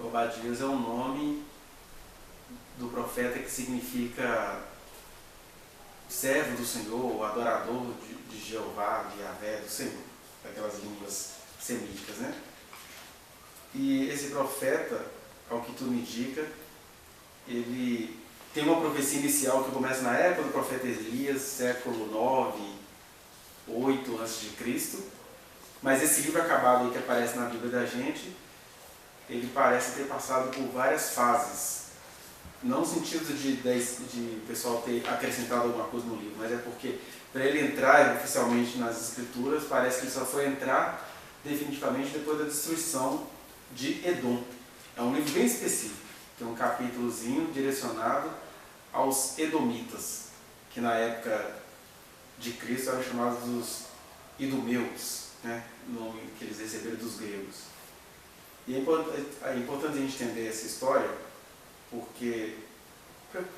Obadias é o nome do profeta que significa servo do Senhor, o adorador de Jeová, de Yahvé, do Senhor, daquelas línguas semíticas, né? E esse profeta, ao que tudo indica, ele tem uma profecia inicial que começa na época do profeta Elias, século 9, 8 a.C., mas esse livro acabado aí que aparece na Bíblia da gente, ele parece ter passado por várias fases. Não no sentido de o pessoal ter acrescentado alguma coisa no livro, mas é porque para ele entrar oficialmente nas Escrituras, parece que ele só foi entrar definitivamente depois da destruição de Edom. É um livro bem específico, tem um capítulozinho direcionado aos Edomitas, que na época de Cristo eram chamados dos idumeus, né? Nome que eles receberam dos gregos. E é importante a gente entender essa história, porque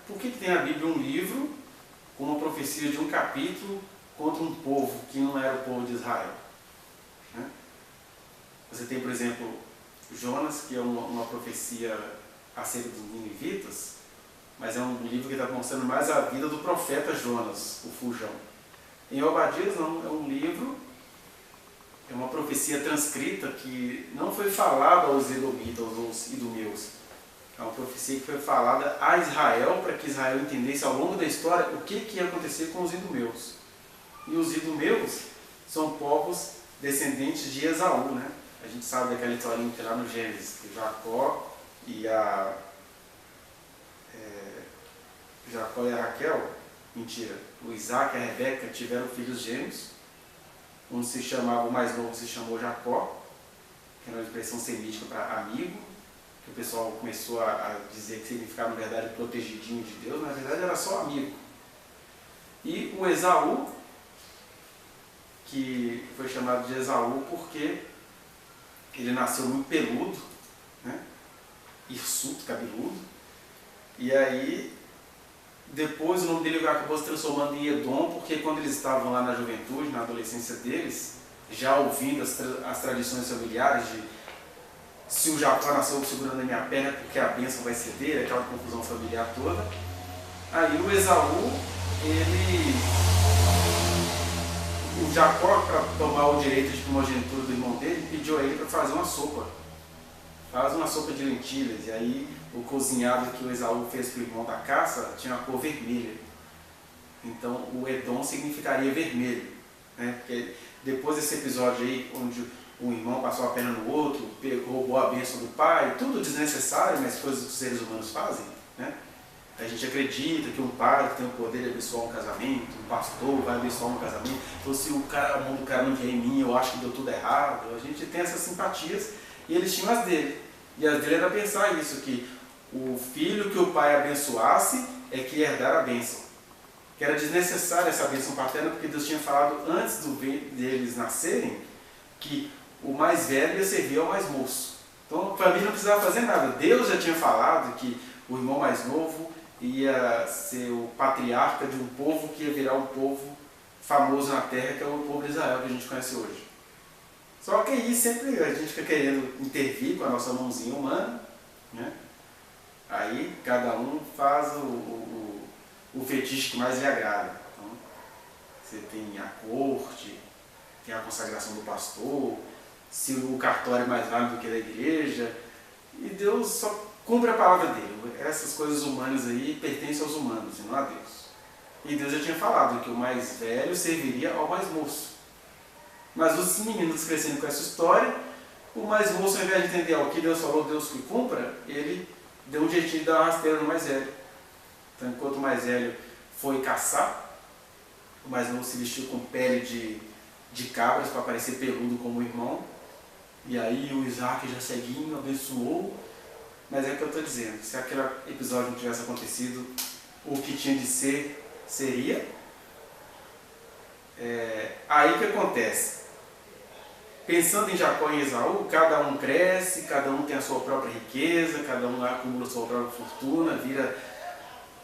por que tem a Bíblia um livro com uma profecia de um capítulo contra um povo que não era o povo de Israel? Né? Você tem, por exemplo, Jonas, que é uma profecia acerca dos ninivitas, mas é um livro que está mostrando mais a vida do profeta Jonas, o fujão. Em Obadias não, é um livro, é uma profecia transcrita que não foi falada aos edomitas, aos idumeus. É uma profecia que foi falada a Israel, para que Israel entendesse ao longo da história o que ia acontecer com os idumeus. E os idumeus são povos descendentes de Esaú, né? A gente sabe daquela historinha que lá no Gênesis, que Jacó e a Raquel, mentira, o Isaac e a Rebeca tiveram filhos gêmeos. Um se chamava, o mais novo se chamou Jacó, que era uma expressão semítica para amigo, que o pessoal começou a dizer que significava, na verdade, protegidinho de Deus, na verdade era só amigo. E o Esaú, que foi chamado de Esaú porque ele nasceu muito peludo, né? Hirsuto, cabeludo, e aí depois o nome dele acabou se transformando em Edom, porque quando eles estavam lá na juventude, na adolescência deles, já ouvindo as tradições familiares de se o Jacó nasceu segurando a minha perna porque a bênção vai ser dele, aquela confusão familiar toda. Aí o Esaú, o Jacó, para tomar o direito de primogenitura do irmão dele, pediu a ele para fazer uma sopa. Faz uma sopa de lentilhas. E aí o cozinhado que o Esaú fez para o irmão da caça tinha uma cor vermelha. Então o Edom significaria vermelho, né? Porque depois desse episódio aí, onde um irmão passou a perna no outro, roubou a bênção do pai, tudo desnecessário, mas coisas que os seres humanos fazem, né? A gente acredita que um pai que tem o poder de abençoar um casamento, um pastor vai abençoar um casamento, então se a mão do cara não vier em mim, eu acho que deu tudo errado. A gente tem essas simpatias e eles tinham as dele. E as dele era pensar isso, que o filho que o pai abençoasse é que ia herdar a bênção. Que era desnecessária essa bênção paterna, porque Deus tinha falado antes deles nascerem que o mais velho ia servir ao mais moço. Então a família não precisava fazer nada. Deus já tinha falado que o irmão mais novo ia ser o patriarca de um povo que ia virar um povo famoso na terra, que é o povo de Israel que a gente conhece hoje. Só que aí sempre a gente fica querendo intervir com a nossa mãozinha humana, né? Aí cada um faz o fetiche que mais lhe agrada. Então, você tem a corte, tem a consagração do pastor, se o cartório é mais válido do que da igreja, e Deus só cumpre a palavra dele. Essas coisas humanas aí pertencem aos humanos e não a Deus. E Deus já tinha falado que o mais velho serviria ao mais moço. Mas os meninos crescendo com essa história, o mais moço, ao invés de entender o que Deus falou, Deus que cumpra, ele deu um jeitinho de dar uma rasteira no mais velho. Então, enquanto o mais velho foi caçar, o mais novo se vestiu com pele de cabras para parecer peludo como o irmão. E aí o Isaac já ceguinho abençoou. Mas é o que eu estou dizendo, se aquele episódio não tivesse acontecido, o que tinha de ser, seria. Aí o que acontece? Pensando em Jacó e Esaú, cada um cresce, cada um tem a sua própria riqueza, cada um acumula a sua própria fortuna, vira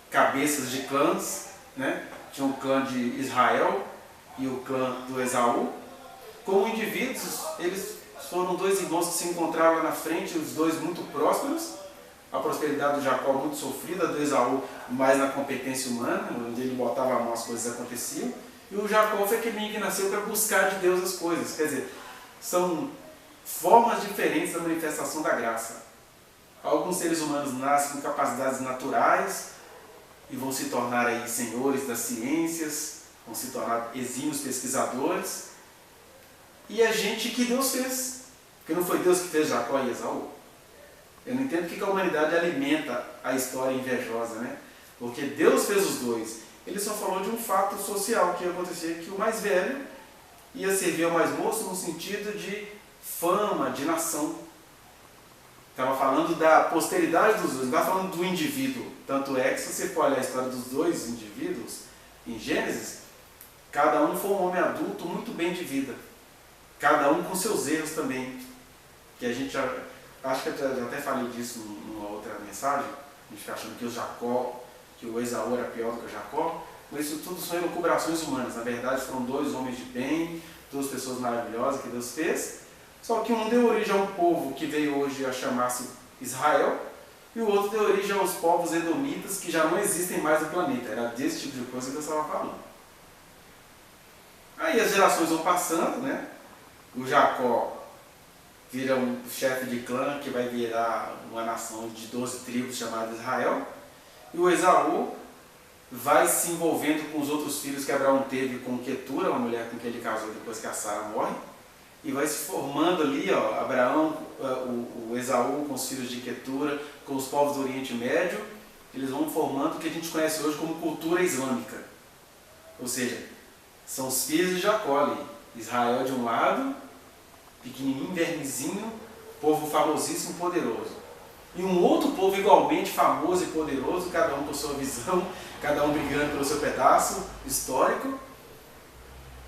cabeças de clãs, né? Tinha o clã de Israel e o clã do Esaú. Como indivíduos, eles Foram dois irmãos que se encontraram lá na frente, os dois muito prósperos. A prosperidade do Jacó muito sofrida, do Esaú mais na competência humana, onde ele botava a mão as coisas aconteciam. E o Jacó foi aquele menino que nasceu para buscar de Deus as coisas. Quer dizer, são formas diferentes da manifestação da graça. Alguns seres humanos nascem com capacidades naturais e vão se tornar aí senhores das ciências, vão se tornar exímios pesquisadores. E a gente que Deus fez, porque não foi Deus que fez Jacó e Esaú. Eu não entendo porque a humanidade alimenta a história invejosa, né? Porque Deus fez os dois. Ele só falou de um fato social que ia acontecer, que o mais velho ia servir ao mais moço no sentido de fama, de nação. Estava falando da posteridade dos dois, não estava falando do indivíduo. Tanto é que se você for olhar a história dos dois indivíduos, em Gênesis, cada um foi um homem adulto muito bem de vida. Cada um com seus erros também. Que a gente já... Acho que eu já até falei disso numa outra mensagem. A gente fica achando que o Jacó, que o Esaú era pior do que o Jacó. Mas isso tudo são elucubrações humanas. Na verdade, foram dois homens de bem, duas pessoas maravilhosas que Deus fez. Só que um deu origem a um povo que veio hoje a chamar-se Israel, e o outro deu origem aos povos edomitas que já não existem mais no planeta. Era desse tipo de coisa que eu estava falando. Aí as gerações vão passando, né? O Jacó vira um chefe de clã que vai virar uma nação de 12 tribos chamada Israel. E o Esaú vai se envolvendo com os outros filhos que Abraão teve com Quetura, uma mulher com quem ele casou depois que a Sara morre. E vai se formando ali, ó, Abraão, o Esaú com os filhos de Quetura, com os povos do Oriente Médio. Eles vão formando o que a gente conhece hoje como cultura islâmica. Ou seja, são os filhos de Jacó ali. Israel de um lado, pequenininho, vermezinho, povo famosíssimo, poderoso. E um outro povo igualmente famoso e poderoso, cada um com sua visão, cada um brigando pelo seu pedaço histórico,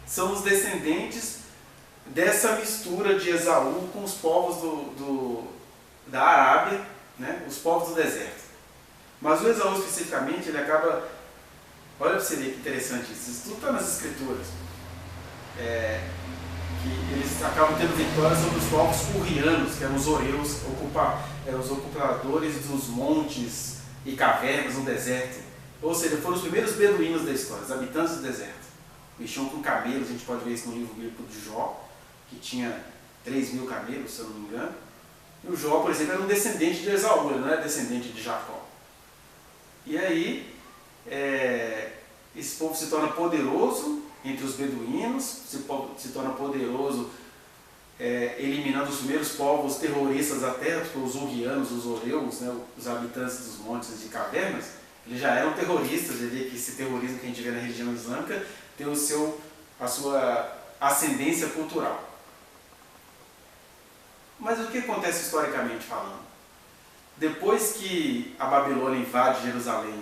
são os descendentes dessa mistura de Esaú com os povos da Arábia, né? Os povos do deserto. Mas o Esaú especificamente, ele acaba... Olha para você ver que interessante isso tudo está nas escrituras. Que eles acabam tendo vitória sobre os povos currianos, que eram os oreus, eram os ocupadores dos montes e cavernas no deserto. Ou seja, foram os primeiros beduínos da história, os habitantes do deserto. Mexiam com camelos, a gente pode ver isso no livro bíblico de Jó, que tinha 3.000 camelos, se eu não me engano. E o Jó, por exemplo, era um descendente de Esaú, ele não era descendente de Jacó. E aí, esse povo se torna poderoso entre os beduínos, se torna poderoso eliminando os primeiros povos terroristas da terra, porque os urianos, os oreus, né, os habitantes dos montes e cavernas, eles já eram terroristas. Você vê que esse terrorismo que a gente vê na religião islâmica tem a sua ascendência cultural. Mas o que acontece historicamente falando? Depois que a Babilônia invade Jerusalém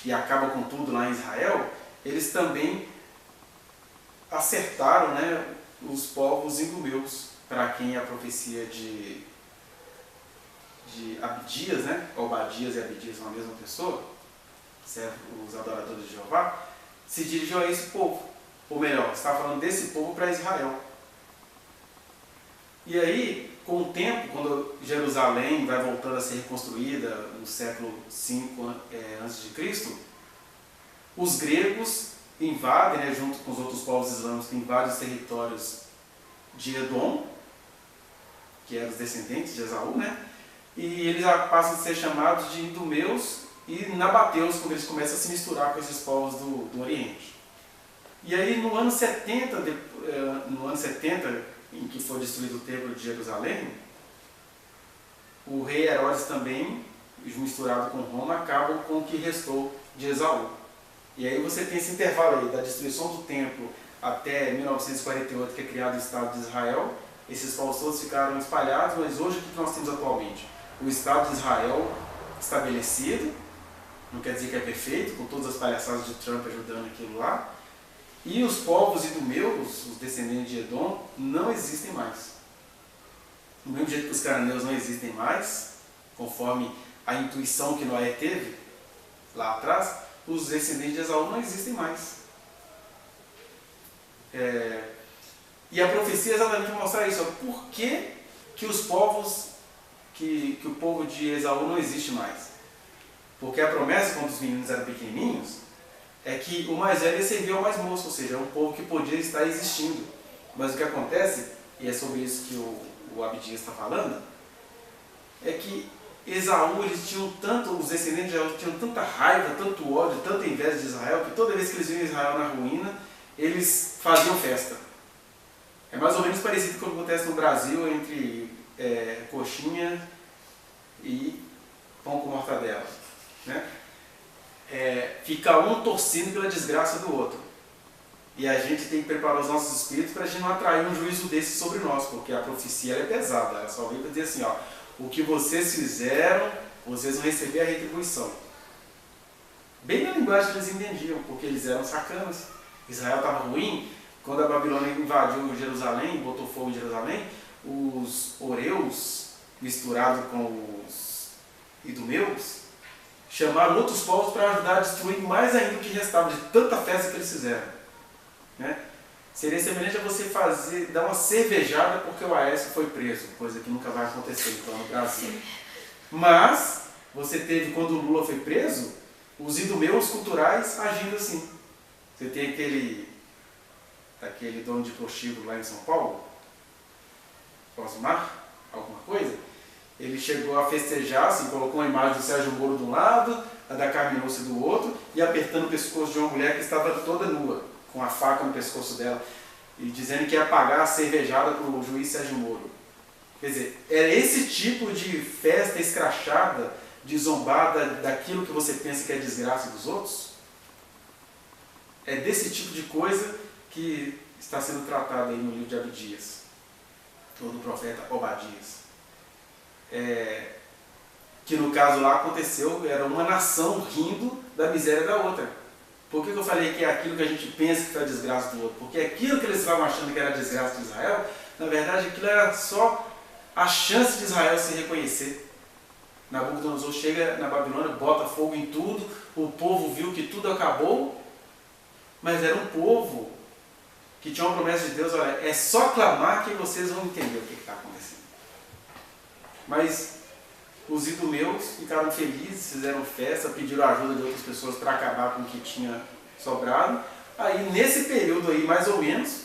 e acaba com tudo lá em Israel, eles também acertaram, né, os povos idumeus, para quem a profecia de Abdias, né, Obadias e Abdias são a mesma pessoa, os adoradores de Jeová, se dirigiu a esse povo. Ou melhor, está falando desse povo para Israel. E aí, com o tempo, quando Jerusalém vai voltando a ser reconstruída no século V a.C., os gregos invadem, né, junto com os outros povos islâmicos, que invadem os territórios de Edom, que eram os descendentes de Esaú, né? E eles passam a ser chamados de idumeus e nabateus, quando eles começam a se misturar com esses povos do Oriente. E aí no ano 70, em que foi destruído o templo de Jerusalém, o rei Herodes também, misturado com Roma, acabam com o que restou de Esaú. E aí você tem esse intervalo aí, da destruição do templo até 1948, que é criado o Estado de Israel. Esses povos todos ficaram espalhados, mas hoje o que nós temos atualmente? O Estado de Israel estabelecido, não quer dizer que é perfeito, com todas as palhaçadas de Trump ajudando aquilo lá. E os povos idumeus, os descendentes de Edom, não existem mais. Do mesmo jeito que os cananeus não existem mais, conforme a intuição que Noé teve lá atrás, os descendentes de Esaú não existem mais. E a profecia é exatamente mostrar isso. Por que os povos, que o povo de Esaú não existe mais? Porque a promessa, quando os meninos eram pequenininhos, é que o mais velho ia servir ao mais moço, ou seja, é um povo que podia estar existindo. Mas o que acontece, e é sobre isso que o Abdias está falando, é que Esaú, eles tinham tanto, os descendentes de Esaú tinham tanta raiva, tanto ódio, tanta inveja de Israel, que toda vez que eles viam Israel na ruína, eles faziam festa. É mais ou menos parecido com o que acontece no Brasil entre coxinha e pão com mortadela, né? Fica um torcendo pela desgraça do outro. E a gente tem que preparar os nossos espíritos para a gente não atrair um juízo desse sobre nós, porque a profecia é pesada. Ela só vem para dizer assim, ó, o que vocês fizeram, vocês vão receber a retribuição. Bem na linguagem que eles entendiam, porque eles eram sacanas. Israel estava ruim. Quando a Babilônia invadiu Jerusalém, botou fogo em Jerusalém, os Oreus, misturados com os idumeus, chamaram outros povos para ajudar a destruir mais ainda o que restava de tanta festa que eles fizeram, né? Seria semelhante a você dar uma cervejada porque o Aécio foi preso, coisa que nunca vai acontecer então no Brasil. Mas você teve, quando o Lula foi preso, os idumeus culturais agindo assim. Você tem aquele dono de prostíbulo lá em São Paulo, Osmar, alguma coisa, ele chegou a festejar, assim, colocou uma imagem do Sérgio Moro de um lado, a da Carmen Lúcia do outro, e apertando o pescoço de uma mulher que estava toda nua, com a faca no pescoço dela, e dizendo que ia pagar a cervejada para o juiz Sérgio Moro. Quer dizer, era esse tipo de festa escrachada, de zombada daquilo que você pensa que é desgraça dos outros? É desse tipo de coisa que está sendo tratado aí no livro de Abdias, ou do profeta Obadias. Que no caso lá aconteceu, era uma nação rindo da miséria da outra. Por que eu falei que é aquilo que a gente pensa que foi a desgraça do outro? Porque aquilo que eles estavam achando que era a desgraça de Israel, na verdade aquilo era só a chance de Israel se reconhecer. Nabucodonosor chega na Babilônia, bota fogo em tudo, o povo viu que tudo acabou, mas era um povo que tinha uma promessa de Deus, olha, é só clamar que vocês vão entender o que está acontecendo. Mas os idumeus ficaram felizes, fizeram festa, pediram ajuda de outras pessoas para acabar com o que tinha sobrado. Aí nesse período aí, mais ou menos,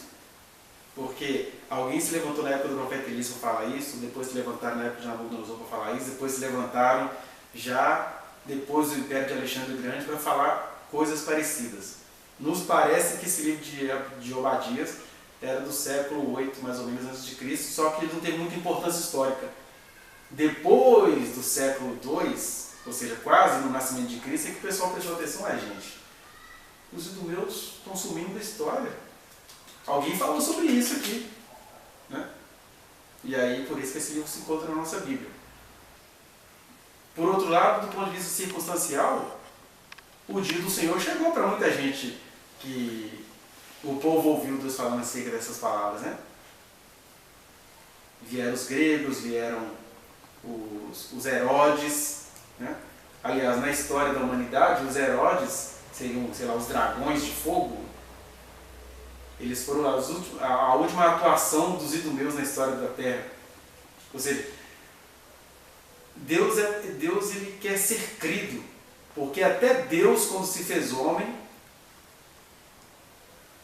porque alguém se levantou na época do profeta Elias para falar isso, depois se levantaram na época de Nabucodonosor para falar isso, depois se levantaram já depois do Império de Alexandre o Grande para falar coisas parecidas. Nos parece que esse livro de Obadias era do século 8, mais ou menos, antes de Cristo, só que ele não tem muita importância histórica. Depois do século II, ou seja, quase no nascimento de Cristo, é que o pessoal prestou atenção a gente. Os idumeus estão sumindo da história. Alguém falou sobre isso aqui, né? E aí, por isso que esse livro se encontra na nossa Bíblia. Por outro lado, do ponto de vista circunstancial, o dia do Senhor chegou para muita gente que o povo ouviu Deus falando acerca dessas palavras, né? Vieram os gregos, vieram os Herodes, né? Aliás, na história da humanidade, os Herodes seriam, sei lá, os dragões de fogo. Eles foram a última atuação dos idumeus na história da Terra. Ou seja, Deus ele quer ser crido, porque até Deus, quando se fez homem,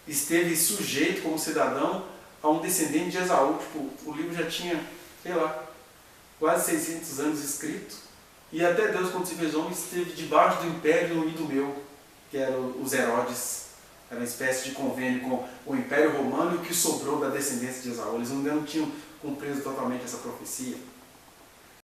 esteve sujeito como cidadão a um descendente de Esaú. Tipo, o livro já tinha, sei lá, quase 600 anos escrito, e até Deus, quando se fez homem, esteve debaixo do império idumeu, que eram os Herodes. Era uma espécie de convênio com o Império Romano e o que sobrou da descendência de Esaú. Eles ainda não tinham cumprido totalmente essa profecia.